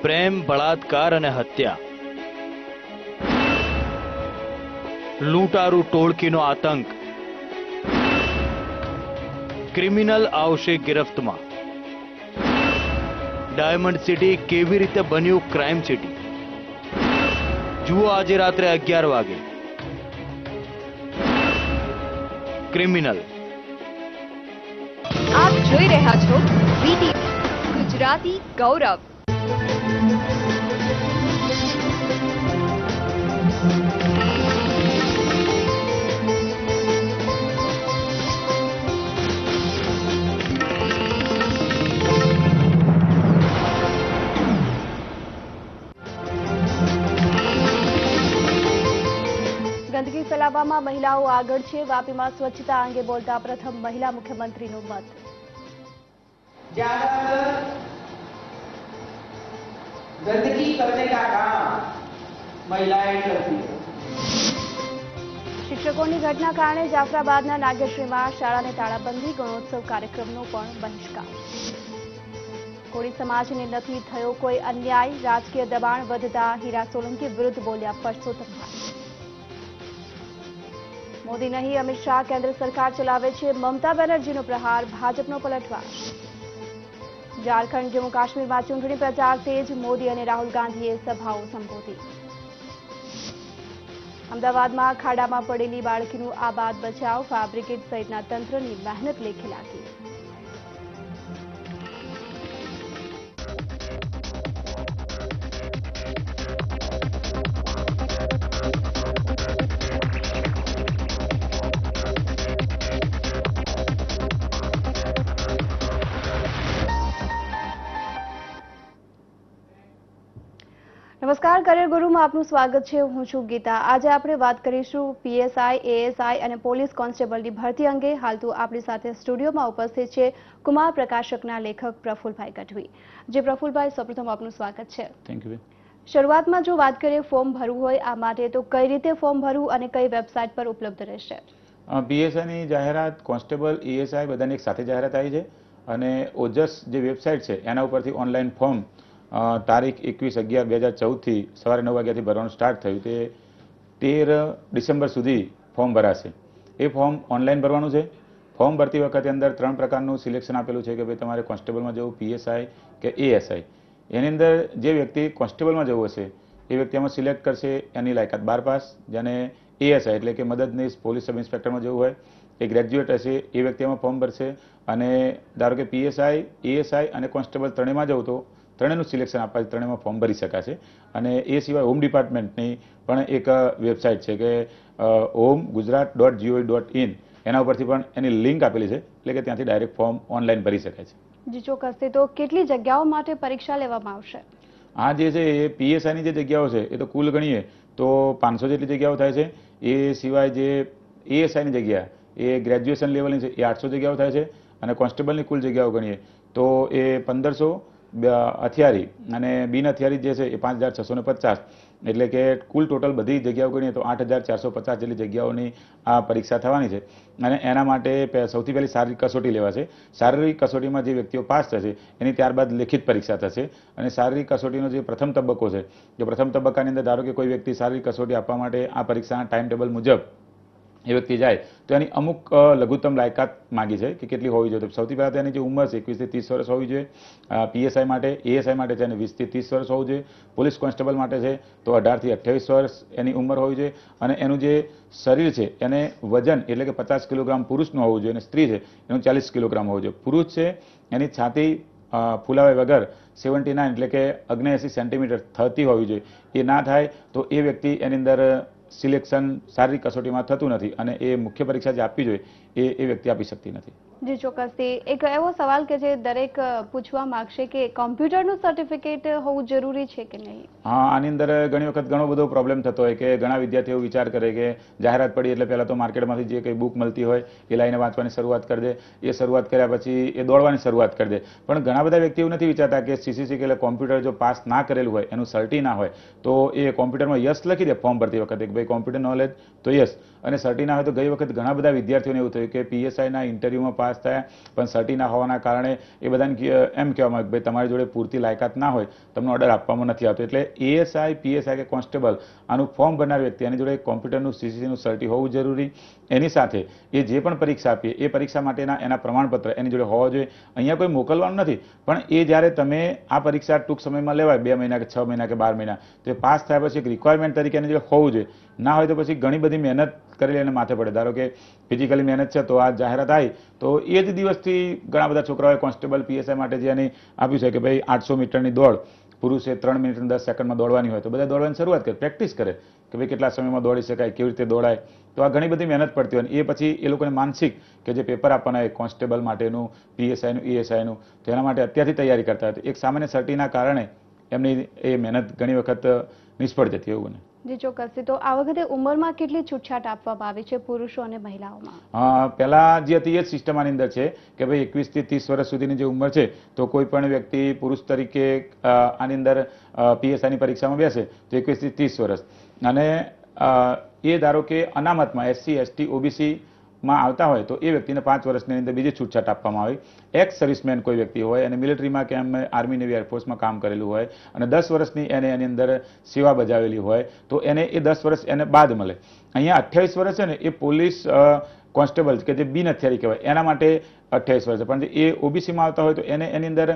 પ્રેમ, બળાત્કાર અને હત્યા, લૂંટારૂ ટોળકીનો આતંક, ક્રિમિનલ આવશે ગિરફ્તમાં. ડાયમંડ સિટી કેવી રીતે બન્યું ક્રાઇમ સિટી? જુઓ આજે રાત્રે 11 વાગે ક્રિમિનલ. આપ જોઈ રહ્યા છો વીટી ગુજરાતી ગૌરવ. ગંદકી ફેલાવવામાં મહિલાઓ આગળ છે. વાપીમાં સ્વચ્છતા અંગે બોલતા પ્રથમ મહિલા મુખ્યમંત્રીનું મત. गंदगी करने का काम महिलाएं करती है. શિક્ષકોની ઘટના કારણે જાફરાબાદના નાગેશ્રીમાં શાળાને તાળાબંધી, ગણોત્સવ કાર્યક્રમનો પણ બહિષ્કાર. કોળી સમાજને નથી થયો કોઈ અન્યાય, રાજકીય દબાણ વધતા હીરા સોલંકી વિરુદ્ધ બોલ્યા પરસોત્તમભાઈ. મોદી નહીં અમિત શાહ કેન્દ્ર સરકાર ચલાવે છે, મમતા બેનર્જીનો પ્રહાર, ભાજપનો પલટવાર. ઝારખંડ જમ્મુ કાશ્મીરમાં ચૂંટણી પ્રચાર તેજ, મોદી અને રાહુલ ગાંધીએ સભાઓ સંબોધી. અમદાવાદમાં ખાડામાં પડેલી બાળકીનું આબાદ બચાવ, ફાયર બ્રિગેડ સહિતના તંત્રની મહેનત લેખે લાગી. નમસ્કાર, કરિયર ગુરુમાં આપનું સ્વાગત છે. હું છું ગીતા. આજે આપણે વાત કરીશું પીએસઆઈ, એએસઆઈ અને પોલીસ કોન્સ્ટેબલની ભરતી અંગે. હાલ તો આપણી સાથે સ્ટુડિયોમાં ઉપસ્થિત છે કુમાર પ્રકાશકના લેખક પ્રફુલભાઈ ગઢવી. જે પ્રફુલભાઈ, સૌપ્રથમ આપનું સ્વાગત છે. Thank you. શરૂઆતમાં જો વાત કરીએ ફોર્મ ભરવું હોય આ માટે, તો કઈ રીતે ફોર્મ ભરવું અને કઈ વેબસાઇટ પર ઉપલબ્ધ રહેશે? પીએસઆઈની જાહેરાત, કોન્સ્ટેબલ, એએસઆઈ બધાની એક સાથે જાહેરાત આવી છે અને ઓજસ જે વેબસાઇટ છે એના ઉપરથી ઓનલાઈન ફોર્મ તારીખ 21/11/2014 સવારે 9 વાગ્યાથી ભરવાનું સ્ટાર્ટ થયું. તે 13 ડિસેમ્બર સુધી ફોર્મ ભરાશે. એ ફોર્મ ઓનલાઈન ભરવાનું છે. ફોર્મ ભરતી વખતે અંદર 3 પ્રકારનું સિલેક્શન આપેલું છે કે ભાઈ તમારે કોન્સ્ટેબલમાં જવું, પીએસઆઈ કે એએસઆઈ. એની અંદર જે વ્યક્તિ કોન્સ્ટેબલમાં જવું હશે એ વ્યક્તિ આમાં સિલેક્ટ કરશે એની લાયકાત 12 પાસ. જેને એએસઆઈ એટલે કે મદદનીશ પોલીસ સબ ઇન્સ્પેક્ટરમાં જવું હોય એ ગ્રેજ્યુએટ હશે એ વ્યક્તિ આમાં ફોર્મ ભરશે. અને ધારો કે પીએસઆઈ, એએસઆઈ અને કોન્સ્ટેબલ ત્રણેયમાં જવું તો ત્રણેયનું સિલેક્શન આપવા ત્રણેયમાં ફોર્મ ભરી શકાશે. અને એ સિવાય હોમ ડિપાર્ટમેન્ટની પણ એક વેબસાઇટ છે કે home.gujarat.gov.in એના ઉપરથી પણ એની લિંક આપેલી છે, એટલે કે ત્યાંથી ડાયરેક્ટ ફોર્મ ઓનલાઈન ભરી શકાય છે. જી ચોક્કસથી. તો કેટલી જગ્યાઓ માટે પરીક્ષા લેવામાં આવશે? આ જે છે એ પીએસઆઈની જે જગ્યાઓ છે એ તો કુલ ગણીએ તો 500 જેટલી જગ્યાઓ થાય છે. એ સિવાય જે એએસઆઈની જગ્યા એ ગ્રેજ્યુએશન લેવલની છે એ 800 જગ્યાઓ થાય છે. અને કોન્સ્ટેબલની કુલ જગ્યાઓ ગણીએ તો એ 1500 હથિયારી અને બિન હથિયારી જે છે એ 5650. એટલે કે કુલ ટોટલ બધી જગ્યાઓ ગણીએ તો 8450 જેટલી જગ્યાઓની આ પરીક્ષા થવાની છે. અને એના માટે સૌથી પહેલી શારીરિક કસોટી લેવાશે. શારીરિક કસોટીમાં જે વ્યક્તિઓ પાસ થશે એની ત્યારબાદ લેખિત પરીક્ષા થશે. અને શારીરિક કસોટીનો જે પ્રથમ તબક્કો છે એ પ્રથમ તબક્કાની અંદર ધારો કે કોઈ વ્યક્તિ શારીરિક કસોટી આપવા માટે આ પરીક્ષાના ટાઈમ ટેબલ મુજબ એ વ્યક્તિ જાય તો એની અમુક લઘુત્તમ લાયકાત માગી છે કે કેટલી હોવી જોઈએ. તો સૌથી પહેલાં તેની જે ઉંમર છે 21 થી 30 વર્ષ હોવી જોઈએ. પીએસઆઈ માટે, એએસઆઈ માટે છે એને 20 થી 30 વર્ષ હોવું જોઈએ. પોલીસ કોન્સ્ટેબલ માટે છે તો 18 થી 28 વર્ષ એની ઉંમર હોવી જોઈએ. અને એનું જે શરીર છે એને વજન એટલે કે 50 કિલોગ્રામ પુરુષનું હોવું જોઈએ અને સ્ત્રી છે એનું 40 કિલોગ્રામ હોવું જોઈએ. પુરુષ છે એની છાતી ફૂલાવે વગર 79 એટલે કે 79 સેન્ટીમીટર થતી હોવી જોઈએ. એ ના થાય તો એ વ્યક્તિ એની અંદર સિલેક્શન શારીરિક કસોટીમાં થતું નથી અને એ મુખ્ય પરીક્ષા જે આપવી જોઈએ એ વ્યક્તિ આપી શકતી નથી. જી ચોક્કસથી. એક એવો સવાલ કે જે દરેક પૂછવા માંગશે કે કોમ્પ્યુટરનું સર્ટિફિકેટ હોવું જરૂરી છે કે નહીં? હા, આની અંદર ઘણી વખત ઘણો બધો પ્રોબ્લેમ થતો હોય કે ઘણા વિદ્યાર્થીઓ વિચાર કરે કે જાહેરાત પડી એટલે પહેલાં તો માર્કેટમાંથી જે કંઈ બુક મળતી હોય એ લઈને વાંચવાની શરૂઆત કરી દે. એ શરૂઆત કર્યા પછી એ દોડવાની શરૂઆત કરી દે. પણ ઘણા બધા વ્યક્તિઓ નથી વિચારતા કે સીસીસી કે કોમ્પ્યુટર જો પાસ ના કરેલું હોય, એનું સર્ટી ના હોય તો એ કોમ્પ્યુટરમાં યસ લખી દે ફોર્મ ભરતી વખતે કે ભાઈ કોમ્પ્યુટર નોલેજ તો યસ. અને સર્ટી ના હોય તો ગઈ વખત ઘણા બધા વિદ્યાર્થીઓને એવું થયું કે પીએસઆઈના ઇન્ટરવ્યુમાં પાસ પાસ થયા, પણ સર્ટી ના હોવાના કારણે એ બધાને એમ કહેવામાં આવે કે ભાઈ તમારી જોડે પૂરતી લાયકાત ના હોય, તમને ઓર્ડર આપવામાં નથી આવતો. એટલે એએસઆઈ, પીએસઆઈ કે કોન્સ્ટેબલ આનું ફોર્મ ભરનાર વ્યક્તિ એની જોડે કોમ્પ્યુટરનું સીસીસીનું સર્ટી હોવું જરૂરી. એની સાથે એ જે પણ પરીક્ષા આપીએ એ પરીક્ષા માટેના એના પ્રમાણપત્ર એની જોડે હોવા જોઈએ. અહીંયા કોઈ મોકલવાનું નથી, પણ એ જ્યારે તમે આ પરીક્ષા ટૂંક સમયમાં લેવાય 2 મહિના કે 6 મહિના કે 12 મહિના, તો એ પાસ થયા પછી એક રિક્વાયરમેન્ટ તરીકે એની જોડે હોવું જોઈએ. ના હોય તો પછી ઘણી બધી મહેનત કરી એને માથે પડે. ધારો કે ફિઝિકલી મહેનત છે તો આ જાહેરાત આવી તો એ જ દિવસથી ઘણા બધા છોકરાઓએ કોન્સ્ટેબલ પીએસઆઈ માટે જે એની આપ્યું છે કે ભાઈ 800 મીટરની દોડ પુરુષે 3 મિનિટ અને 10 સેકન્ડમાં દોડવાની હોય તો બધા દોડવાની શરૂઆત કરે, પ્રેક્ટિસ કરે કે ભાઈ કેટલા સમયમાં દોડી શકાય, કેવી રીતે દોડાય. તો આ ઘણી બધી મહેનત પડતી હોય. એ પછી એ લોકોને માનસિક કે જે પેપર આપવાના હોય કોન્સ્ટેબલ માટેનું, પીએસઆઈનું, એએસઆઈનું, તેના માટે અત્યારથી તૈયારી કરતા હોય. એક સામાન્ય સર્ટીના કારણે એમની એ મહેનત ઘણી વખત નિષ્ફળ જતી એવું બને. જી ચોક્કસથી. તો આ વખતે ઉંમરમાં કેટલી છૂટછાટ આપવામાં આવી છે પુરુષો અને મહિલાઓમાં? પહેલા જે હતી એ જ સિસ્ટમ આની અંદર છે કે ભાઈ 21 થી 30 વર્ષ સુધીની જે ઉંમર છે તો કોઈ પણ વ્યક્તિ પુરુષ તરીકે આની અંદર પીએસઆઈની પરીક્ષામાં બેસે તો 21 થી 30 વર્ષ, અને એ ધારો કે અનામતમાં એસસી, એસટી, ઓબીસી માં આવતા હોય તો એ વ્યક્તિને 5 વર્ષની અંદર બીજી છૂટછાટ આપવામાં આવે. એક્સ સર્વિસમેન કોઈ વ્યક્તિ હોય અને મિલિટરીમાં કે આર્મી, નેવી, એરફોર્સમાં કામ કરેલું હોય અને 10 વર્ષની એને એની અંદર સેવા બજાવેલી હોય તો એને એ 10 વર્ષ એને બાદ મળે. અહીંયા 28 વર્ષ છે ને એ પોલીસ કોન્સ્ટેબલ કે જે બિન હથિયારી કહેવાય એના માટે 28 વર્ષ, પણ એ ઓબીસીમાં આવતા હોય તો એને એની અંદર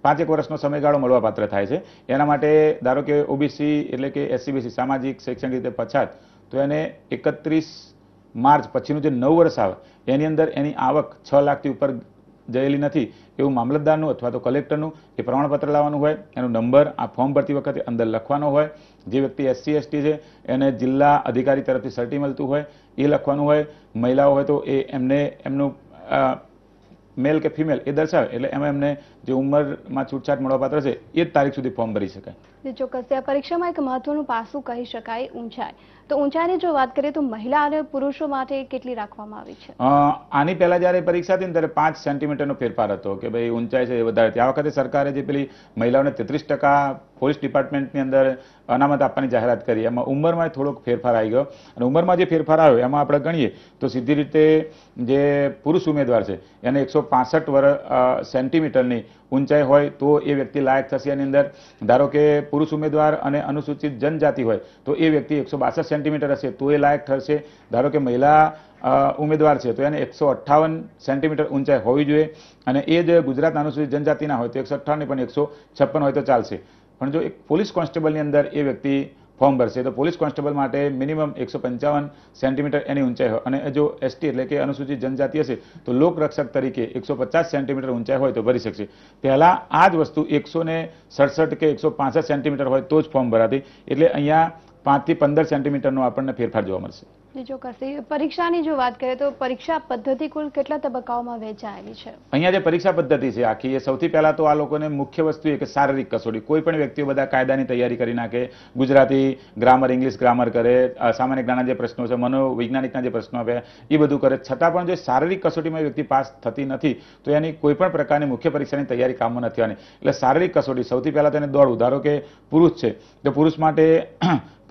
5 વર્ષનો સમયગાળો મળવાપાત્ર થાય છે. એના માટે ધારો કે ઓબીસી એટલે કે એસસીબીસી સામાજિક શૈક્ષણિક રીતે પછાત, તો એને 31 માર્ચ પછીનું જે 9 વર્ષ આવે એની અંદર એની આવક 6 લાખથી ઉપર જયેલી નથી એવું મામલતદારનું અથવા તો કલેક્ટરનું એ પ્રમાણપત્ર લાવવાનું હોય. એનો નંબર આ ફોર્મ ભરતી વખતે અંદર લખવાનો હોય. જે વ્યક્તિ એસસી, એસટી છે એને જિલ્લા અધિકારી તરફથી સર્ટી મળતું હોય એ લખવાનું હોય. મહિલાઓ હોય તો એ એમનું મેલ કે ફિમેલ એ દર્શાવે એટલે એમાં એમને જે ઉંમરમાં છૂટછાટ મળવાપાત્ર છે એ જ તારીખ સુધી ફોર્મ ભરી શકાય. ચોક્કસ. આ પરીક્ષામાં એક મહત્વનું પાસું કહી શકાય ઊંચાઈ. તો ઊંચાઈની જો વાત કરીએ તો મહિલા અને પુરુષો માટે કેટલી રાખવામાં આવી છે? આની પહેલા જ્યારે પરીક્ષા હતી ને ત્યારે 5 સેન્ટીમીટરનો ફેરફાર હતો કે ભાઈ ઊંચાઈ છે એ વધારે. આ વખતે સરકારે જે પેલી મહિલાઓને 33% પોલીસ ડિપાર્ટમેન્ટની અંદર અનામત આપવાની જાહેરાત કરી, એમાં ઉંમરમાં થોડોક ફેરફાર આવી ગયો. અને ઉંમરમાં જે ફેરફાર આવ્યો એમાં આપણે ગણીએ તો સીધી રીતે જે પુરુષ ઉમેદવાર છે એને 165 સેન્ટીમીટરની ઊંચાઈ હોય તો એ વ્યક્તિ લાયક થશે. એની અંદર ધારો કે પુરુષ ઉમેદવાર અને અનુસૂચિત જનજાતિ હોય તો એ વ્યક્તિ 162 સેન્ટીમીટર હશે તો એ લાયક થશે. ધારો કે મહિલા ઉમેદવાર છે તો એને 158 સેન્ટીમીટર ઊંચાઈ હોવી જોઈએ, અને એ જ ગુજરાત અનુસૂચિત જનજાતિના હોય તો 158 નહીં પણ 156 હોય તો ચાલશે. પણ જો એક પોલીસ કોન્સ્ટેબલની અંદર એ વ્યક્તિ ફોર્મ ભરશે તો પોલીસ કોન્સ્ટેબલ માટે મિનિમમ 155 સેન્ટીમીટર એની ઊંચાઈ હોય, અને જો એસટી એટલે કે અનુસૂચિત જનજાતિ હશે તો લોકરક્ષક તરીકે 150 સેન્ટીમીટર ઊંચાઈ હોય તો ભરી શકશે. પહેલા આ જ વસ્તુ 167 કે 165 સેન્ટીમીટર હોય તો જ ફોર્મ ભરાતી, એટલે અહીંયા 5 થી 15 સેન્ટીમીટરનો આપણને ફેરફાર જોવા મળશે. ચોક્કસ. પરીક્ષાની જો વાત કરીએ તો પરીક્ષા પદ્ધતિ કુલ કેટલા તબક્કાઓમાં વહેંચાયેલી છે? અહીંયા જે પરીક્ષા પદ્ધતિ છે આખી એ સૌથી પહેલા તો આ લોકોને મુખ્ય વસ્તુ એ કે શારીરિક કસોટી. કોઈ પણ વ્યક્તિઓ બધા કાયદાની તૈયારી કરી નાખે, ગુજરાતી ગ્રામર, ઇંગ્લિશ ગ્રામર કરે, સામાન્ય જ્ઞાનના જે પ્રશ્નો છે, મનોવૈજ્ઞાનિકના જે પ્રશ્નો આપ્યા એ બધું કરે, છતાં પણ જો શારીરિક કસોટીમાં વ્યક્તિ પાસ થતી નથી તો એની કોઈ પણ પ્રકારની મુખ્ય પરીક્ષાની તૈયારી કામમાં નથી આવવાની. એટલે શારીરિક કસોટી સૌથી પહેલા તેને દોડવું. ધારો કે પુરુષ છે તો પુરુષ માટે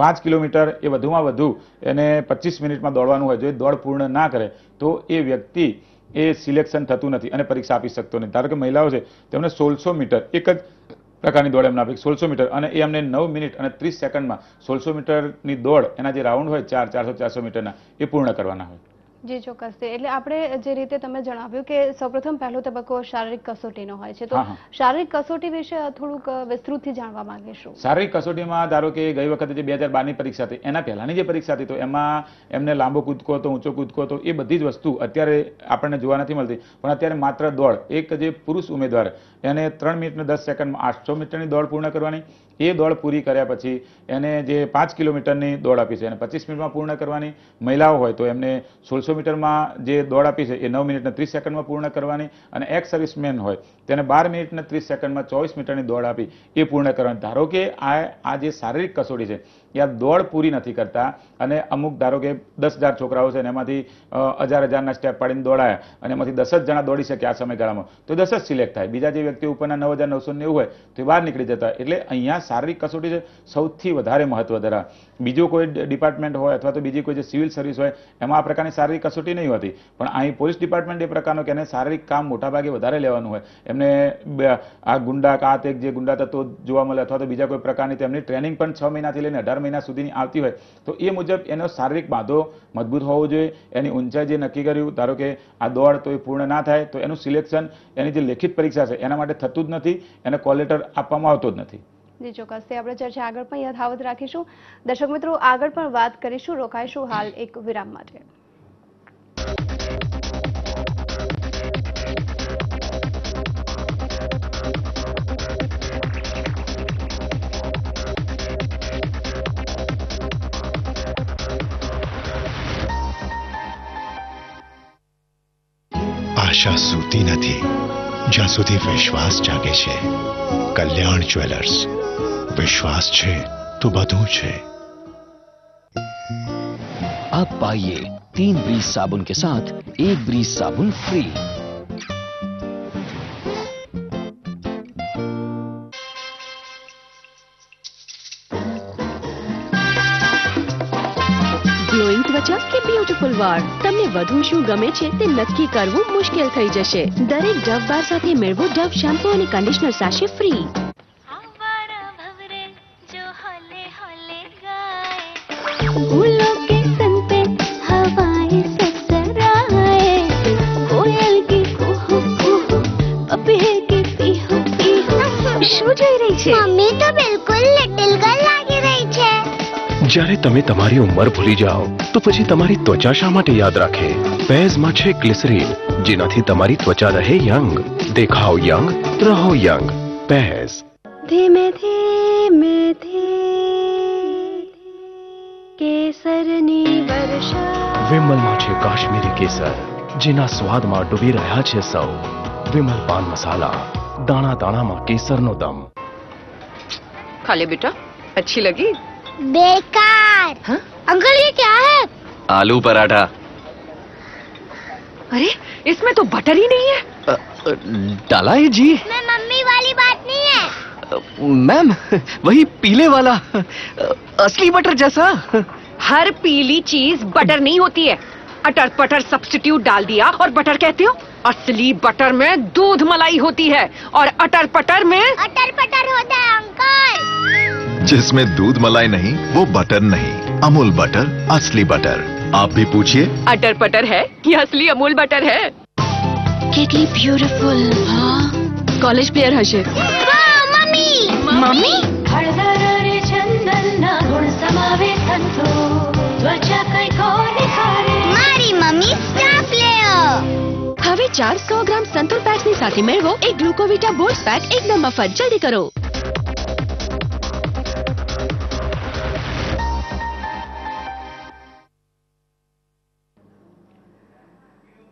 5 કિલોમીટર એ વધુમાં વધુ એને 25 મિનિટમાં દોડવાનું હોય. જો એ દોડ પૂર્ણ ના કરે તો એ વ્યક્તિ એ સિલેક્શન થતું નથી અને પરીક્ષા આપી શકતો નથી. ધારો કે મહિલાઓ છે તેમને 1600 મીટર એક જ પ્રકારની દોડ એમને આપી 1600 મીટર, અને એ અમને 9 મિનિટ અને 30 સેકન્ડમાં 1600 મીટરની દોડ એના જે રાઉન્ડ હોય 400 મીટરના એ પૂર્ણ કરવાના હોય. જી ચોક્કસ. એટલે આપણે જે રીતે તમે જણાવ્યું કે સૌપ્રથમ પહેલો તબક્કો શારીરિક કસોટીનો હોય છે, તો શારીરિક કસોટી વિશે થોડુંક વિસ્તૃતથી જાણવા માંગીશું. શારીરિક કસોટીમાં ધારો કે ગઈ વખતે જે 2012ની પરીક્ષા હતી એના પહેલાની જે પરીક્ષા હતી તો એમાં એમને લાંબો કૂદકો હતો, ઊંચો કૂદકો હતો, એ બધી જ વસ્તુ અત્યારે આપણને જોવા નથી મળતી. પણ અત્યારે માત્ર દોડ, એક જે પુરુષ ઉમેદવાર એને 3 મિનિટ અને 10 સેકન્ડમાં 800 મીટરની દોડ પૂર્ણ કરવાની. એ દોડ પૂરી કર્યા પછી એને જે 5 કિલોમીટરની દોડ આપી છે એને 25 મિનિટમાં પૂર્ણ કરવાની. મહિલાઓ હોય તો એમને 1600 મીટરમાં જે દોડ આપી છે એ 9 મિનિટ અને 30 સેકન્ડમાં પૂર્ણ કરવાની, અને એક્સ સર્વિસમેન હોય તેને 12 મિનિટ અને 30 સેકન્ડમાં 24 મીટરની દોડ આપી એ પૂર્ણ કરવાની. ધારો કે આ જે શારીરિક કસોટી છે એ આ દોડ પૂરી નથી કરતા, અને અમુક ધારો કે 10,000 છોકરાઓ છે અને એમાંથી 1000 સ્ટેપ પાડીને દોડાયા અને એમાંથી 10 જ જણા દોડી શકે આ સમયગાળામાં તો 10 જ સિલેક્ટ થાય. બીજા જે વ્યક્તિ ઉપરના 9,990 હોય તો એ બહાર નીકળી જતા. એટલે અહીંયા શારીરિક કસોટી છે સૌથી વધારે મહત્વ ધરાવે. બીજો કોઈ ડિપાર્ટમેન્ટ હોય અથવા તો બીજી કોઈ જે સિવિલ સર્વિસ હોય એમાં આ પ્રકારની શારીરિક કસોટી નહીં હોતી, પણ અહીં પોલીસ ડિપાર્ટમેન્ટ એ પ્રકારનો કે એને શારીરિક કામ મોટાભાગે વધારે લેવાનું હોય, એમને આ ગુંડા કાત એક જે ગુંડા તત્વો જોવા મળે અથવા તો બીજા કોઈ પ્રકારની તેમની ટ્રેનિંગ પણ 6 મહિનાથી લઈને 18 મહિના સુધીની આવતી હોય, તો એ મુજબ એનો શારીરિક બાંધો મજબૂત હોવો જોઈએ. એની ઊંચાઈ જે નક્કી કર્યું, ધારો કે આ દોડ તો એ પૂર્ણ ના થાય તો એનું સિલેક્શન એની જે લેખિત પરીક્ષા છે એના માટે થતું જ નથી, એને કોલ લેટર આપવામાં આવતો જ નથી. જી ચોક્કસ, તે આપણે ચર્ચા આગળ પણ યથાવત રાખીશું. દર્શક મિત્રો, આગળ પણ વાત કરીશું, રોકાઈશું હાલ એક વિરામ માટે. આશા સૂતી નથી જ્યાં સુધી વિશ્વાસ જાગે છે. કલ્યાણ જ્વેલર્સ, विश्वास છે तो બધું છે. अब पाइए 3 ब्रीज साबुन के साथ 1 ब्रीज साबुन फ्री. ગ્લોઈંગ ત્વચા કે બ્યુટીફુલ વાળ, તમને વધુ શું ગમે છે તે નક્કી કરવું મુશ્કેલ થઈ જશે. દરેક ડવ બાર સાથે મેળવો ડવ શેમ્પૂ અને કન્ડિશનર સાશે ફ્રી. फूलों के तन पे हवाएं सरसराए, कोयल की कुहू कुहू, पपीहे की पीहू पीहू. શું જોઈ રહી છે? મમ્મી તો બિલકુલ લિટિલ ગર્લ લાગી રહી છે. જ્યારે તમે તમારી ઉંમર ભૂલી જાઓ તો પછી તમારી ત્વચા શા માટે યાદ રાખે? પેઝમાં છે ગ્લિસરીન, જેનાથી તમારી ત્વચા રહે યંગ. દેખાઓ યંગ, રહો યંગ. પેઝ. ધીમે ધીમે કેસરની વર્ષા. વિમલમાં છે કાશ્મીરી કેસર, જેના સ્વાદમાં ડૂબી રહ્યા છે સૌ. વિમલ પાન મસાલા, દાણા દાણામાં કેસરનો દમ. खा ले बेटा, अच्छी लगी? बेकार. हाँ? अंकल ये क्या है? आलू पराठा. अरे इसमें तो बटर ही नहीं है. डाला है जी. मैं मम्मी वाली बात नहीं है. मैम, वही पीले वाला असली बटर जैसा. हर पीली चीज बटर नहीं होती है. अटर पटर सब्स्टिट्यूट डाल दिया और बटर कहते हो? असली बटर में दूध मलाई होती है और अटर पटर में अटर पटर होता है अंकल. जिसमें दूध मलाई नहीं वो बटर नहीं. अमूल बटर, असली बटर. आप भी पूछिए, अटर पटर है कि असली अमूल बटर है? કેટલી બ્યુટીફુલ. હા, કોલેજ પ્લેયર હશે. મમ્મી. મમ્મી હળદર અને ચંદનના ગુણ સમાવે સંતો, ત્વચા કઈ કોને કરે. મારી મમ્મી સ્ટાર પ્લેયર. હવે 400 ગ્રામ સંતુર પેક્સની સાથે મેળવો એક ગ્લુકોવિટા બોલ્ડ પેક એકદમ મફત. જલ્દી કરો.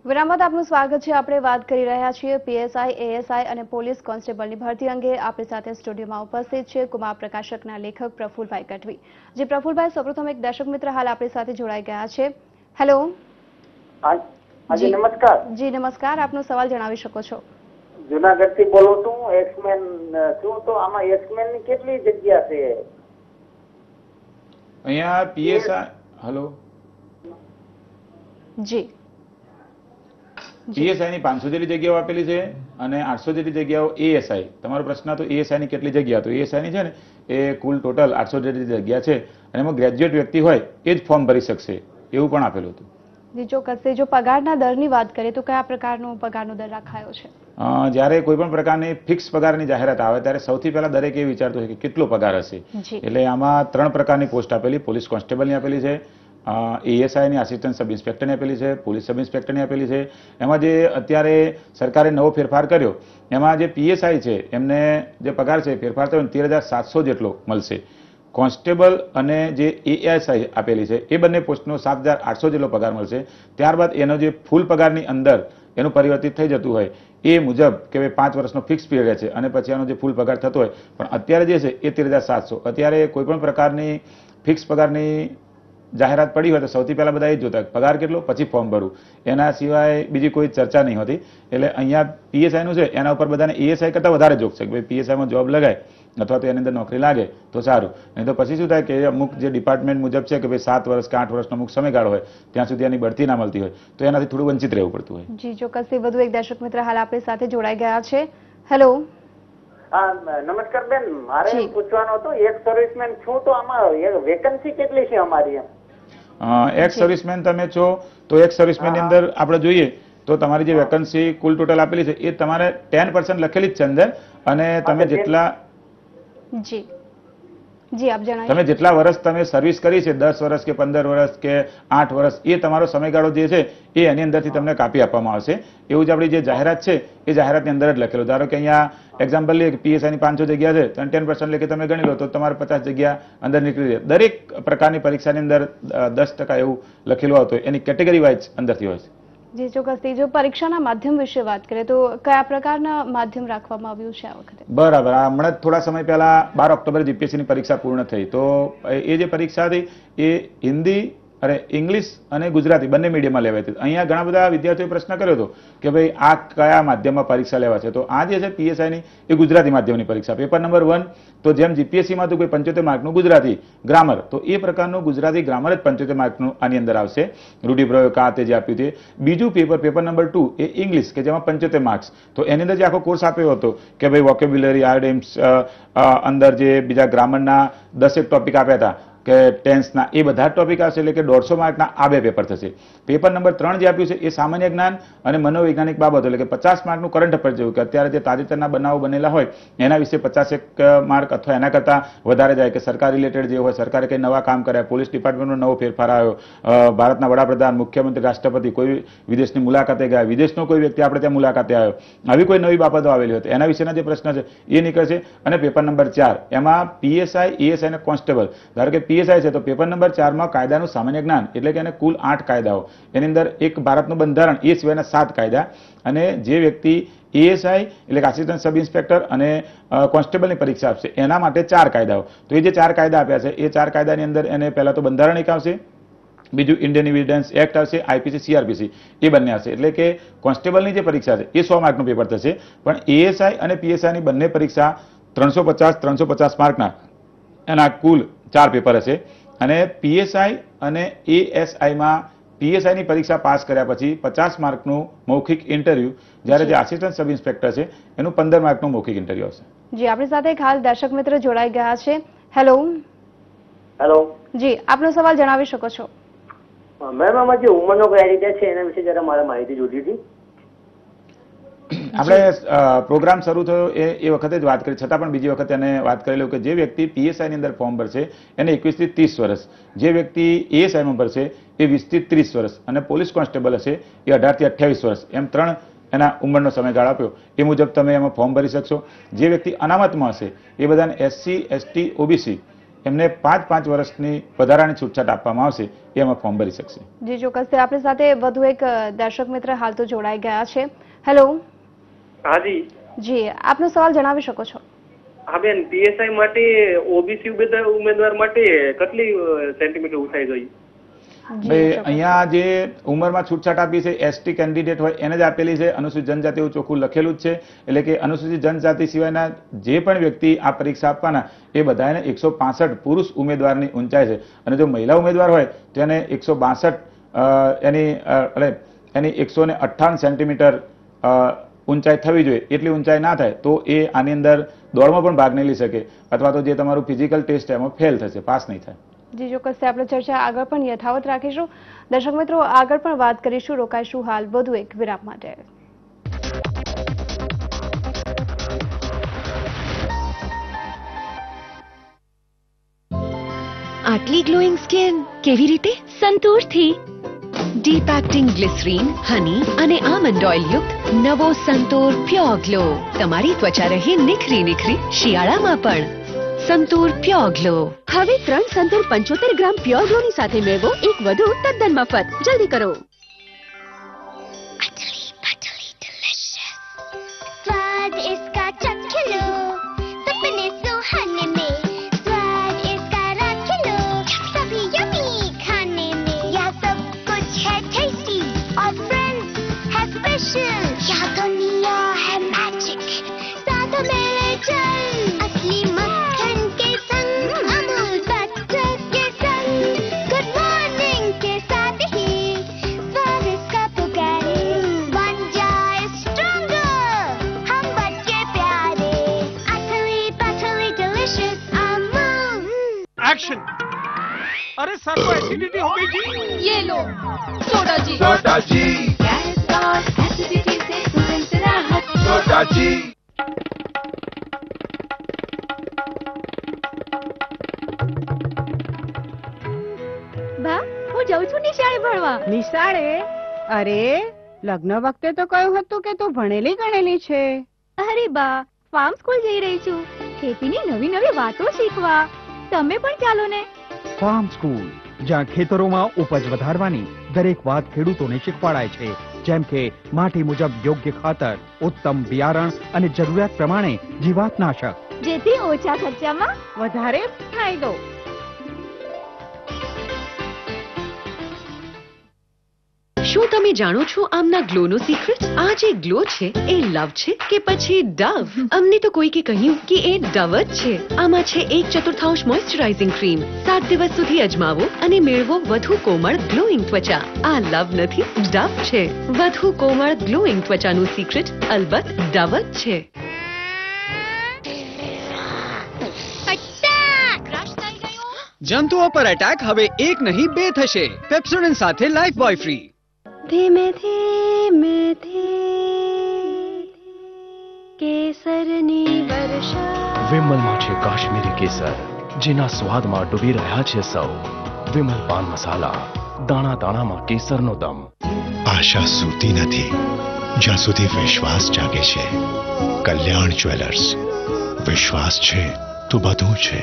વિરામ બાદ આપનું સ્વાગત છે. આપણે વાત કરી રહ્યા છીએ પીએસઆઈ, એએસઆઈ અને પોલીસ કોન્સ્ટેબલની ભરતી અંગે. આપણી સાથે સ્ટુડિયોમાં ઉપસ્થિત છે કુમાર પ્રકાશકના લેખક પ્રફુલભાઈ ગઢવી. જે પ્રફુલભાઈ, સૌપ્રથમ એક દર્શક મિત્ર હાલ આપણી સાથે જોડાઈ ગયા છે. હેલો. જી નમસ્કાર. જી નમસ્કાર, આપનો સવાલ જણાવી શકો છો. જુનાગઢ થી બોલું છું. એક્સમેન છું, તો આમાં એક્સમેન ની કેટલી જગ્યા છે? અહીંયા પીએસઆઈ. હલો. જી. પીએસઆઈ ની 500 જેટલી જગ્યાઓ આપેલી છે અને 800 જેટલી જગ્યાઓ એએસઆઈ. તમારો પ્રશ્ન હતો એએસઆઈ ની કેટલી જગ્યા? તો એએસઆઈ ની છે ને એ કુલ ટોટલ 800 જેટલી જગ્યા છે અને એમાં ગ્રેજ્યુએટ વ્યક્તિ હોય એ જ ફોર્મ ભરી શકશે એવું પણ આપેલું હતું. જી ચોક્કસ. જો પગારના દરની વાત કરીએ તો કયા પ્રકારનો પગારનો દર રાખાયો છે? જ્યારે કોઈ પણ પ્રકારની ફિક્સ પગારની જાહેરાત આવે ત્યારે સૌથી પહેલા દરેક એ વિચારતો હોય કે કેટલો પગાર હશે. એટલે આમાં 3 પ્રકારની પોસ્ટ આપેલી. પોલીસ કોન્સ્ટેબલની આપેલી છે, એએસઆઈની આસિસ્ટન્ટ સબ ઇન્સ્પેક્ટરની આપેલી છે, પોલીસ સબ ઇન્સ્પેક્ટરની આપેલી છે. એમાં જે અત્યારે સરકારે નવો ફેરફાર કર્યો એમાં જે પીએસઆઈ છે એમને જે પગાર છે ફેરફાર થયો 13,700 જેટલો મળશે. કોન્સ્ટેબલ અને જે એએસઆઈ આપેલી છે એ બંને પોસ્ટનો 7,800 જેટલો પગાર મળશે. ત્યારબાદ એનો જે ફૂલ પગારની અંદર એનું પરિવર્તિત થઈ જતું હોય એ મુજબ કે ભાઈ 5 વર્ષનો ફિક્સ પીરિયડ છે અને પછી એનો જે ફૂલ પગાર થતો હોય, પણ અત્યારે જે છે એ 13,700. અત્યારે કોઈ પણ પ્રકારની ફિક્સ પગારની જાહેરાત પડી હોય તો સૌથી પહેલા બધા એ જ જોતા પગાર કેટલો, પછી ફોર્મ ભરવું. એના સિવાય બીજી કોઈ ચર્ચા નહીં હોતી. એટલે અહીંયા પીએસઆઈ નું છે એના ઉપર બધાને એએસઆઈ કરતાં વધારે જોક છે કે ભાઈ પીએસઆઈમાં જોબ લગાય અથવા તો એની અંદર નોકરી લાગે તો સારું, નહીં તો પછી શું થાય કે અમુક જે ડિપાર્ટમેન્ટ મુજબ છે કે ભાઈ 7 વર્ષ કે 8 વર્ષનો અમુક સમયગાળો હોય ત્યાં સુધી એની બઢતી ના મળતી હોય તો એનાથી થોડું વંચિત રહેવું પડતું હોય. જી ચોક્કસથી. વધુ એક દર્શક મિત્ર હાલ આપણી સાથે જોડાઈ ગયા છે. હેલો. હા નમસ્કાર બેન, મારે પૂછવાનું હતું એક સર્વિસમેન છું તો આમાં વેકન્સી કેટલી છે અમારી? એક સર્વિસમેન તમે છો તો એક સર્વિસમેન ની અંદર આપણે જોઈએ તો તમારી જે વેકન્સી કુલ ટોટલ આપેલી છે એ તમારે 10% લખેલી જ છે અંદર, અને તમે જેટલા જી જી આપ જણાવો તમે જેટલા વર્ષ તમે સર્વિસ કરી છે 10 વર્ષ કે 15 વર્ષ કે 8 વર્ષ એ તમારો સમયગાળો જે છે એ એની અંદરથી તમને કાપી આપવામાં આવશે. એવું જ આપણી જે જાહેરાત છે એ જાહેરાતની અંદર જ લખેલું. ધારો કે અહીંયા એક્ઝામ્પલ લઈએ કે પીએસઆઈ ની 500 જગ્યા છે તો 10% લેકે તમે ગણી લો તો તમારે 50 જગ્યા અંદર નીકળી જાય. દરેક પ્રકારની પરીક્ષાની અંદર 10% એવું લખેલું આવતું હોય, એની કેટેગરી વાઇઝ અંદરથી હોય છે. જી ચોક્કસથી. જો પરીક્ષાના માધ્યમ વિશે વાત કરીએ તો કયા પ્રકારના માધ્યમ રાખવામાં આવ્યું છે આ વખતે? બરાબર. હમણાં થોડા સમય પહેલા 12 ઓક્ટોબરે જીપીએસસી ની પરીક્ષા પૂર્ણ થઈ, તો એ જે પરીક્ષા હતી એ હિન્દી અને ઇંગ્લિશ અને ગુજરાતી બંને મીડિયમમાં લેવાઈ હતી. અહીંયા ઘણા બધા વિદ્યાર્થીઓએ પ્રશ્ન કર્યો હતો કે ભાઈ આ કયા માધ્યમમાં પરીક્ષા લેવા છે, તો આ જે છે પીએસઆઈની એ ગુજરાતી માધ્યમની પરીક્ષા. પેપર નંબર 1 તો જેમ જીપીએસસીમાં હતું કોઈ 75 માર્કનું ગુજરાતી ગ્રામર, તો એ પ્રકારનું ગુજરાતી ગ્રામર જ 75 માર્કનું આની અંદર આવશે. રૂઢિપ્રયોગ આ તે જે આપ્યું છે. બીજું પેપર નંબર 2 એ ઇંગ્લિશ કે જેમાં 75 માર્ક્સ, તો એની અંદર જે આખો કોર્સ આપ્યો હતો કે ભાઈ વોકેબ્યુલરી આયોડેમ્સ અંદર જે બીજા ગ્રામરના 10 ટોપિક આપ્યા હતા કે ટેન્સના, એ બધા ટોપિક આવશે, એટલે કે 150 માર્કના આ 2 પેપર થશે. પેપર નંબર 3 જે આપ્યું છે એ સામાન્ય જ્ઞાન અને મનોવૈજ્ઞાનિક બાબતો, એટલે કે 50 માર્કનું કરંટ અફેર જેવું કે અત્યારે જે તાજેતરના બનાવો બનેલા હોય એના વિશે 51 માર્ક અથવા એના કરતાં વધારે જાય, કે સરકાર રિલેટેડ જે હોય, સરકારે કંઈ નવા કામ કર્યા, પોલીસ ડિપાર્ટમેન્ટનો નવો ફેરફાર આવ્યો, ભારતના વડાપ્રધાન, મુખ્યમંત્રી, રાષ્ટ્રપતિ કોઈ વિદેશની મુલાકાતે ગયા, વિદેશનો કોઈ વ્યક્તિ આપણે ત્યાં મુલાકાતે આવ્યો, આવી કોઈ નવી બાબતો આવેલી હોય એના વિશેના જે પ્રશ્ન છે એ નીકળશે. અને પેપર નંબર 4 એમાં પીએસઆઈ, એએસઆઈ અને કોન્સ્ટેબલ. ધારો કે પીએસઆઈ છે તો પેપર નંબર 4 માં કાયદાનું સામાન્ય જ્ઞાન, એટલે કે એને કુલ 8 કાયદાઓ, એની અંદર એક ભારતનું બંધારણ એ સિવાયના 7 કાયદા, અને જે વ્યક્તિ એએસઆઈ એટલે કે આસિસ્ટન્ટ સબ ઇન્સ્પેક્ટર અને કોન્સ્ટેબલની પરીક્ષા આપશે એના માટે 4 કાયદાઓ. તો એ જે 4 કાયદા આપ્યા છે એ 4 કાયદાની અંદર એને પહેલા તો બંધારણ એક આવશે, બીજું ઇન્ડિયન એવિડન્સ એક્ટ આવશે, આઈપીસી સીઆરપીસી એ બંને આવશે. એટલે કે કોન્સ્ટેબલની જે પરીક્ષા છે એ 100 માર્કનું પેપર થશે, પણ એએસઆઈ અને પીએસઆઈની બંને પરીક્ષા 350 માર્કના એના કુલ 4 પેપર હશે. અને પીએસઆઈ અને એએસઆઈમાં પીએસઆઈની પરીક્ષા પાસ કર્યા પછી 50 માર્કનું મૌખિક ઇન્ટરવ્યુ, જ્યારે જે આસિસ્ટન્ટ સબ ઇન્સ્પેક્ટર છે એનું 15 માર્કનું મૌખિક ઇન્ટરવ્યુ આવશે. જી આપણી સાથે એક હાલ દર્શક મિત્ર જોડાઈ ગયા છે. હેલો. હેલો જી આપનો સવાલ જણાવી શકો છો. મેમ આમાં જે ઉંમરનો ક્રાઇટેરિયા છે એના વિશે જરા મારે માહિતી જોઈતી હતી. આપણે પ્રોગ્રામ શરૂ થયો એ વખતે જ વાત કરી, છતાં પણ બીજી વખત એને વાત કરી લઉં કે જે વ્યક્તિ પીએસઆઈની અંદર ફોર્મ ભરશે એને 21 થી 30 વર્ષ, જે વ્યક્તિ એએસઆઈમાં ભરશે એ 20 થી 30 વર્ષ, અને પોલીસ કોન્સ્ટેબલ હશે એ 18 થી 28 વર્ષ, એમ 3 એના ઉંમરનો સમયગાળો આપ્યો. એ મુજબ તમે એમાં ફોર્મ ભરી શકશો. જે વ્યક્તિ અનામતમાં હશે એ બધાને એસસી, એસટી, ઓબીસી એમને 5 વર્ષની વધારાની છૂટછાટ આપવામાં આવશે, એ એમાં ફોર્મ ભરી શકશે. જી ચોક્કસ. આપણી સાથે વધુ એક દર્શક મિત્ર હાલ તો જોડાઈ ગયા છે. હેલો. હાજી જી આપનો સવાલ જણાવી શકો છો. હા બેન, પીએસઆઈ માટે ઓબીસી ઉમેદવાર માટે કેટલી સેન્ટીમીટર ઊંચાઈ જોઈએ? ભાઈ અહીંયા જે ઉંમરમાં છૂટછાટ આપી છે એસટી કેન્ડિડેટ હોય એને જ આપેલી છે. અનુસૂચિત જનજાતિ એવું ચોખ્ખું લખેલું જ છે, એટલે કે અનુસૂચિત જનજાતિ સિવાયના જે પણ વ્યક્તિ આ પરીક્ષા આપવાના એ બધાને 165 પુરુષ ઉમેદવારની ઊંચાઈ છે, અને જો મહિલા ઉમેદવાર હોય તો એને 162 એની 158 સેન્ટીમીટર ઊંચાઈ થવી જોઈએ. એટલી ઊંચાઈ ના થાય તો એ આની અંદર દોડમાં પણ ભાગ નહીં લઈ શકે, અથવા તો જે તમારું ફિઝિકલ ટેસ્ટ એમાં ફેલ થશે, પાસ નહીં થાય. જી ચોક્કસ. આપણે ચર્ચા આગળ પણ યથાવત રાખીશું. દર્શક મિત્રો આગળ પણ વાત કરીશું, રોકાઈશું હાલ વધુ એક વિરામ માટે. આટલી ગ્લોઈંગ સ્કિન કેવી રીતે? સંતૂરથી. ડીપ એક્ટિંગ ગ્લિસરીન, હની અને આમંડ ઓઇલ યુક્ત નવો સંતૂર પ્યોર ગ્લો. તમારી ત્વચા રહે નિખરી શિયાળામાં પણ. Santoor pure glow. હવે 3 સંતૂર 75 ગ્રામ પ્યોર ગ્લો ની સાથે મેળવો એક વધુ તદ્દન મફત. જલ્દી કરો. स्वाद इसका चख लो, सपने सुहाने में स्वाद इसका रख लो, सभी यम्मी खाने में यह सब कुछ है टेस्टी और फ्रेंड्स है स्पेशल, यह दुनिया है मैजिक, साथ में ले चल असली एक्शन। अरे सर को एसिडिटी हो गई जी। ये लो सोडा जी। सोडा जी। गैस और एसिडिटी से तुरंत राहत। सोडा जी। બા હું જાઉં છું નિશાળે ભણવા. નિશાળે? અરે લગ્ન વખતે તો કહ્યું હતું કે તું ભણેલી ગણેલી છે. અરે બા ફાર્મ સ્કૂલ જઈ રહી છું ખેતીની નવી નવી વાતો શીખવા. તમે પણ ચાલો ને. ફાર્મ સ્કૂલ જ્યાં ખેતરોમાં ઉપજ વધારવાની દરેક વાત ખેડૂતોને શીખવાડાય છે, જેમ કે માટી મુજબ યોગ્ય ખાતર, ઉત્તમ બિયારણ અને જરૂરિયાત પ્રમાણે જીવાતનાશક, જેથી ઓછા ખર્ચામાં વધારે ફાયદો. શું તમે જાણો છો આમના ગ્લોનો સિક્રેટ? આ જે ગ્લો છે એ લવ છે કે પછી ડવ? અમને તો કોઈકે કહ્યું કે એ ડવ જ છે. આમાં છે 1/4 મોઇશ્ચરાઇઝિંગ ક્રીમ. 7 દિવસ સુધી અજમાવો અને મેળવો વધુ કોમળ ગ્લોઈંગ ત્વચા. આ લવ નથી, ડવ છે. વધુ કોમળ ગ્લોઈંગ ત્વચાનું સિક્રેટ અલબત્ત ડવ જ છે. જંતુઓ પર એટેક હવે એક નહીં બે થશે. પેપ્સોડેન્ટ સાથે લાઈફ બોય ફ્રી. ધીમે ધીમે કેસરની વર્ષા. વિમલમાં છે કાશ્મીરી કેસર, જેના સ્વાદમાં ડૂબી રહ્યા છે સૌ. વિમલ પાન મસાલા, દાણા દાણામાં કેસરનો દમ. આશા સૂતી નથી જ્યાં સુધી વિશ્વાસ જાગે છે. કલ્યાણ જ્વેલર્સ, વિશ્વાસ છે તો બધું છે.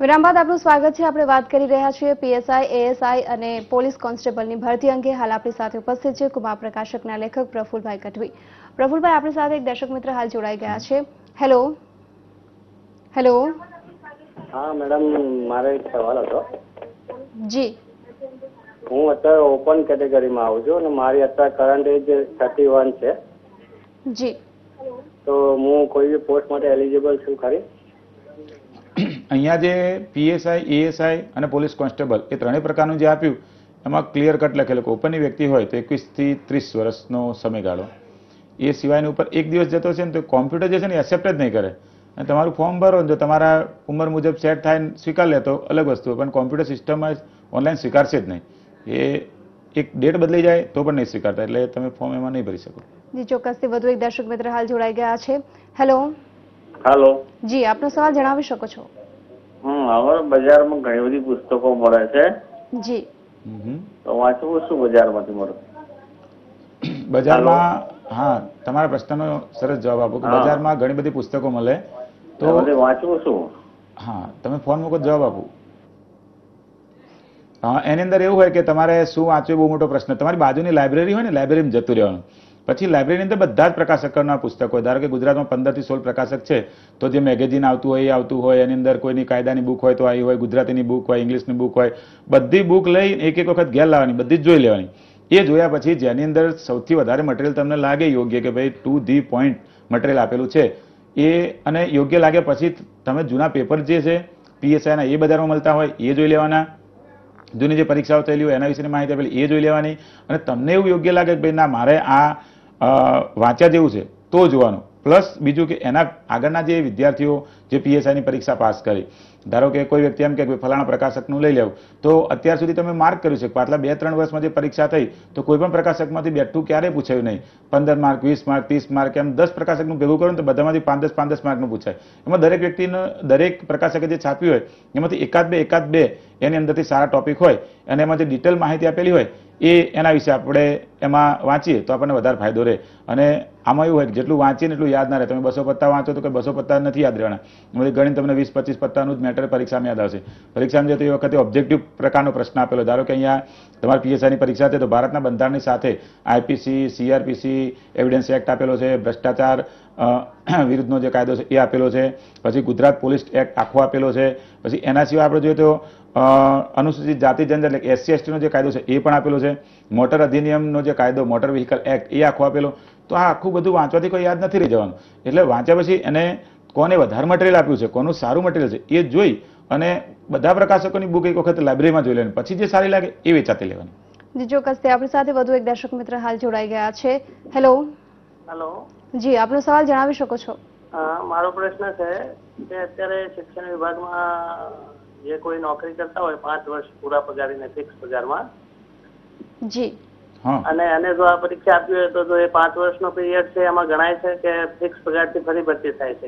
વિરામ બાદ આપનું સ્વાગત છે. આપણે વાત કરી રહ્યા છીએ પીએસઆઈ, એએસઆઈ અને પોલીસ કોન્સ્ટેબલની ભરતી અંગે. હાલ આપણી સાથે ઉપસ્થિત છે કુમાર પ્રકાશકના લેખક પ્રફુલભાઈ ગઢવી. પ્રફુલભાઈ, આપણી સાથે એક દર્શક મિત્ર હાલ જોડાઈ ગયા છે. Hello hello. હા મેડમ, મારે એક સવાલ હતો. જી. હું અત્યારે ઓપન કેટેગરીમાં આવું છું અને મારી અત્યારે કરંટ એજ 31 છે. જી. તો હું કોઈ બી પોસ્ટ માટે એલિજિબલ છું ખરી? અહીંયા જે પીએસઆઈ, એએસઆઈ અને પોલીસ કોન્સ્ટેબલ એ ત્રણેય પ્રકારનું જે આપ્યું એમાં ક્લિયર કટ લખેલું કે ઓપનની વ્યક્તિ હોય તો 21 થી 30 વર્ષનો સમયગાળો. એ સિવાયની ઉપર એક દિવસ જતો છે ને તો કોમ્પ્યુટર જે છે ને એક્સેપ્ટ જ નહીં કરે. અને તમારું ફોર્મ ભરો જો તમારા ઉંમર મુજબ સેટ થાય સ્વીકાર લે તો અલગ વસ્તુ, પણ કોમ્પ્યુટર સિસ્ટમમાં ઓનલાઈન સ્વીકારશે જ નહીં. એ એક ડેટ બદલાઈ જાય તો પણ નહીં સ્વીકારતા, એટલે તમે ફોર્મ એમાં નહીં ભરી શકો. જી ચોક્કસથી. વધુ એક દર્શક મિત્ર હાલ જોડાઈ ગયા છે. હેલો. હેલો. જી, આપનો સવાલ જણાવી શકો છો. હવે બજારમાં ઘણી બધી પુસ્તકો મળે છે. જી. તો વાંચવું શું બજારમાંથી મળે? બજારમાં, હા, તમારા પ્રશ્નનો સરસ જવાબ આપો કે બજારમાં ઘણી બધી પુસ્તકો મળે તો વાંચવું શું? હા, તમે ફોન મૂકો જવાબ આપો. એની અંદર એવું હોય કે તમારે શું વાંચવું બહુ મોટો પ્રશ્ન. તમારી બાજુની લાઇબ્રેરી હોય ને, લાઇબ્રેરીમાં જતું રહેવાનું. પછી લાઇબ્રેરીની અંદર બધા જ પ્રકાશકોના પુસ્તકો હોય. ધારો કે ગુજરાતમાં 15 થી 16 પ્રકાશક છે તો જે મેગેઝિન આવતું હોય એ આવતું હોય. એની અંદર કોઈની કાયદાની બુક હોય તો આવી હોય, ગુજરાતીની બુક હોય, ઇંગ્લિશની બુક હોય. બધી બુક લઈ એક એક વખત ઘેર લાવવાની, બધી જ જોઈ લેવાની. એ જોયા પછી જેની અંદર સૌથી વધારે મટીરિયલ તમને લાગે યોગ્ય કે ભાઈ ટુ ધી પોઈન્ટ મટીરિયલ આપેલું છે એ, અને યોગ્ય લાગે પછી તમે જૂના પેપર જે છે પીએસઆઈના એ બજારમાં મળતા હોય એ જોઈ લેવાના. જૂની જે પરીક્ષાઓ થયેલી હોય એના વિશેની માહિતી આપેલી એ જોઈ લેવાની. અને તમને એવું યોગ્ય લાગે કે ભાઈ ના મારે આ વાંચ્યા જેવું છે તો જોવાનું. પ્લસ બીજું કે એના આગળના જે વિદ્યાર્થીઓ જે પીએસઆઈની પરીક્ષા પાસ કરી, ધારો કે કોઈ વ્યક્તિ એમ કે ફલાણા પ્રકાશકનું લઈ લેવું તો અત્યાર સુધી તમે માર્ક કર્યું છે કે પાછલા 2-3 વર્ષમાં જે પરીક્ષા થઈ તો કોઈ પણ પ્રકાશકમાંથી બેઠું ક્યારેય પૂછાયું નહીં. 15 માર્ક, 20 માર્ક, 30 માર્ક એમ 10 પ્રકાશકનું ભેગું કરો તો બધામાંથી 5-10 માર્કનું પૂછાય. એમાં દરેક વ્યક્તિને દરેક પ્રકાશકે જે છાપ્યું હોય એમાંથી એકાદ બે એની અંદરથી સારા ટોપિક હોય અને એમાં જે ડિટેલ માહિતી આપેલી હોય એ એના વિશે આપણે એમાં વાંચીએ તો આપણને વધારે ફાયદો રહે. અને આમાં એવું હોય કે જેટલું વાંચીએ ને એટલું યાદ ના રહે. તમે 200 પત્તા વાંચો તો કે 200 પત્તા નથી યાદ રહેવાના. એમાંથી ગણિત તમને 20-25 પત્તાનું જ મેટર પરીક્ષામાં યાદ આવશે. પરીક્ષામાં જે તો એ વખતે ઓબ્જેક્ટિવ પ્રકારનો પ્રશ્ન આપેલો. ધારો કે અહીંયા તમારી પીએસઆઈની પરીક્ષા છે તો ભારતના બંધારણની સાથે આઈપીસી, સીઆરપીસી, એવિડન્સ એક્ટ આપેલો છે, ભ્રષ્ટાચાર વિરુદ્ધનો જે કાયદો છે એ આપેલો છે, પછી ગુજરાત પોલીસ એક્ટ આખો આપેલો છે. પછી એના સિવાય આપણે જોઈએ તો અનુસૂચિત જાતિ જનજાતિ એટલે SC ST નો જે કાયદો છે એ પણ આપેલો છે, મોટર અધિનિયમનો જે કાયદો મોટર વ્હીકલ એક્ટ એ આખો આપેલો. તો આ આખું બધું વાંચવાથી કોઈ યાદ નથી રહી જવાનું. એટલે વાંચ્યા પછી એને કોને વધારે મટીરિયલ આપ્યું છે, કોનું સારું મટીરિયલ છે એ જોઈ અને બધા પ્રકાશકોની બુક એક વખત લાઇબ્રેરીમાં જોઈ લેવાની, પછી જે સારી લાગે એ વેચાતી લેવાની. જી ચોક્કસ. આપણી સાથે વધુ એક દર્શક મિત્ર હાલ જોડાઈ ગયા છે. હેલો. હેલો. જી, આપનો સવાલ જણાવી શકો છો. મારો પ્રશ્ન છે કે અત્યારે શિક્ષણ વિભાગમાં જે કોઈ નોકરી કરતા હોય 5 વર્ષ પૂરા પગારીને ફિક્સ પગારમાં, જી, અને એને જો આ પરીક્ષા આપી હોય તો જો એ 5 વર્ષનો પીરિયડ છે એમાં ગણાય છે કે ફિક્સ પગારથી ફરી ભરતી થાય છે?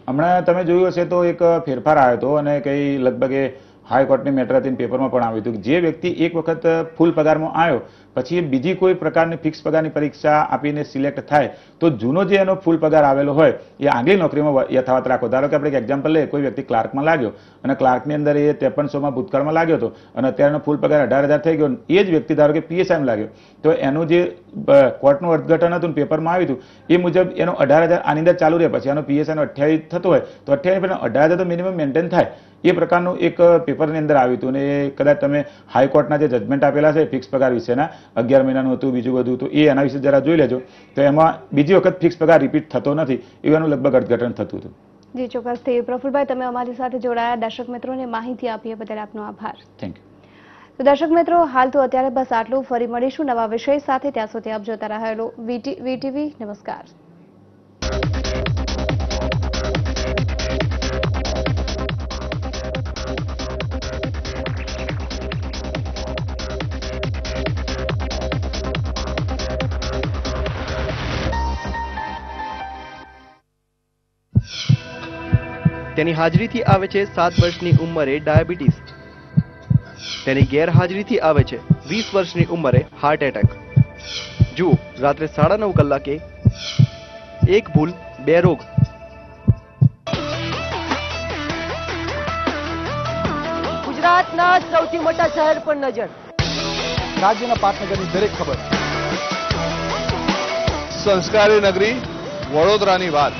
હમણાં તમે જોયું હશે તો એક ફેરફાર આવ્યો હતો અને કઈ લગભગ એ હાઈકોર્ટની મેટર હતી, પેપરમાં પણ આવ્યું હતું. જે વ્યક્તિ એક વખત ફૂલ પગારમાં આવ્યો પછી એ બીજી કોઈ પ્રકારની ફિક્સ પગારની પરીક્ષા આપીને સિલેક્ટ થાય તો જૂનો જે એનો ફૂલ પગાર આવેલો હોય એ આગલી નોકરીમાં યથાવત રાખો. ધારો કે આપણે એક એક્ઝામ્પલ લઈએ, કોઈ વ્યક્તિ ક્લાર્કમાં લાગ્યો અને ક્લાર્કની અંદર એ 5300માં ભૂતકાળમાં લાગ્યો હતો અને અત્યારનો ફૂલ પગાર 18,000 થઈ ગયો. એ જ વ્યક્તિ ધારો કે PSIમાં લાગ્યો તો એનું જે કોર્ટનું અર્થઘટન હતું પેપરમાં આવ્યું હતું એ મુજબ એનો 18,000 આની અંદર ચાલુ રહે. પછી એનો PSIનો 28 થતો હોય તો 28 18,000 તો મિનિમમ મેન્ટેન થાય. એ પ્રકારનું એક પેપરની અંદર આવ્યું હતું અને એ કદાચ તમે હાઈકોર્ટના જે જજમેન્ટ આપેલા છે ફિક્સ પગાર વિશેના 11 મહિનાનું હતું, બીજું બધું, તો એ એના વિશે જરા જોઈ લેજો. તો એમાં બીજી વખત ફિક્સ પગાર રિપીટ થતો નથી, એવાનું લગભગ અર્થઘટન થતું હતું. જી ચોક્કસથી. પ્રફુલભાઈ, તમે અમારી સાથે જોડાયા, દર્શક મિત્રોને માહિતી આપી બદલ આપનો આભાર. Thank you. તો દર્શક મિત્રો, હાલ તો અત્યારે બસ આટલું. ફરી મળીશું નવા વિષય સાથે. ત્યાં સુધી આપ જોતા રહેલો VTV. નમસ્કાર. તેની હાજરીથી આવે છે 7 વર્ષની ઉંમરે ડાયાબિટીસ. તેની ગેરહાજરીથી આવે છે 20 વર્ષની ઉંમરે હાર્ટ એટેક. જુઓ રાત્રે 9:30 કલાકે. એક ભૂલ 2 રોગ. ગુજરાતના સૌથી મોટા શહેર પર નજર. રાજ્યના પાટનગરની દરેક ખબર. સંસ્કારી નગરી વડોદરાની વાત.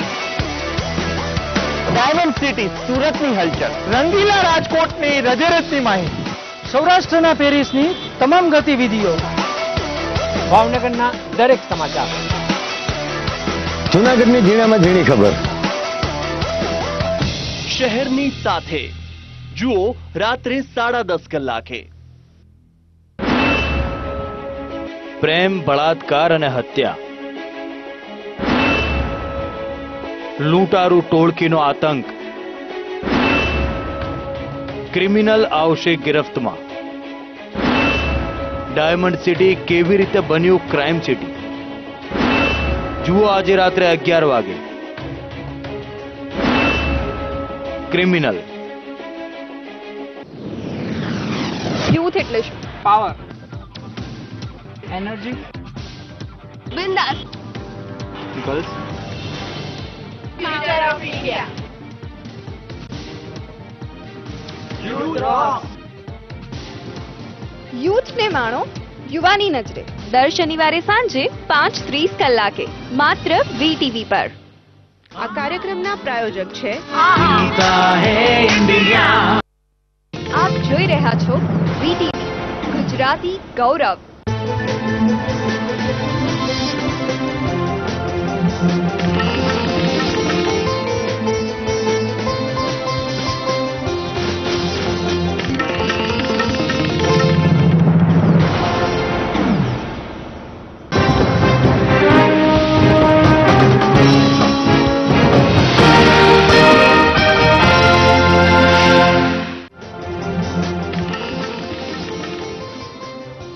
ડાયમંડ સિટી સુરતની હલચલ. રંગીલા રાજકોટની રજેરતની માહિતી. સૌરાષ્ટ્રના પેરિસની તમામ ગતિવિધિઓ. ભાવનગરના દરેક સમાચાર. જૂનાગઢની ઝીણામાં ઝીણી ખબર. શહેરની સાથે જુઓ રાત્રે 10:30 કલાકે. પ્રેમ, બળાત્કાર અને હત્યા, લૂંટારૂ ટોળકીનો આતંક, ક્રિમિનલ આવશે ગિરફ્તમાં. ડાયમંડ સિટી કેવી રીતે બન્યું ક્રાઇમ સિટી, જુઓ આજે રાત્રે 11 વાગે. ક્રિમિનલ. યુથ એટલે શું? પાવર, એનર્જી, બિંદાસ, ગર્લ્સ, ફ્યુચર ઓફ ઇન્ડિયા. યુથને માણો યુવાની નજરે. દર શનિવારે સાંજે 5:30 કલાકે માત્ર VTV પર. આ કાર્યક્રમના પ્રાયોજક છે આપ જોઈ રહ્યા છો VTV ગુજરાતી ગૌરવ.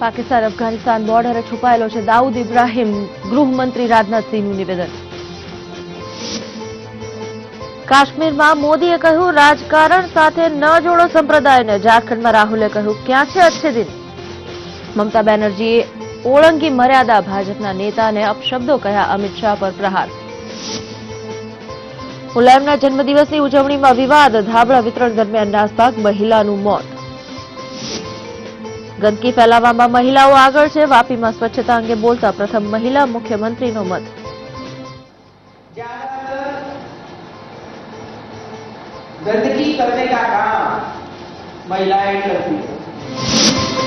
પાકિસ્તાન અફઘાનિસ્તાન બોર્ડરે છુપાયેલો છે દાઉદ ઇબ્રાહિમ. ગૃહમંત્રી રાજનાથસિંહનું નિવેદન. કાશ્મીરમાં મોદીએ કહ્યું રાજકારણ સાથે ન જોડો સંપ્રદાયને. ઝારખંડમાં રાહુલે કહ્યું ક્યાં છે અચ્છે દિન. મમતા બેનર્જીએ ઓળંગી મર્યાદા. ભાજપના નેતાને અપશબ્દો કહ્યા. અમિત શાહ પર પ્રહાર. મુલાયમના જન્મદિવસની ઉજવણીમાં વિવાદ. ધાબળા વિતરણ દરમિયાન નાસભાગ મહિલાનું મોત. ગંદકી ફેલાવવામાં મહિલાઓ આગળ છે. વાપીમાં સ્વચ્છતા અંગે બોલતા પ્રથમ મહિલા મુખ્યમંત્રીનો મત. गंदगी करने का काम મહિલા એટલે શું?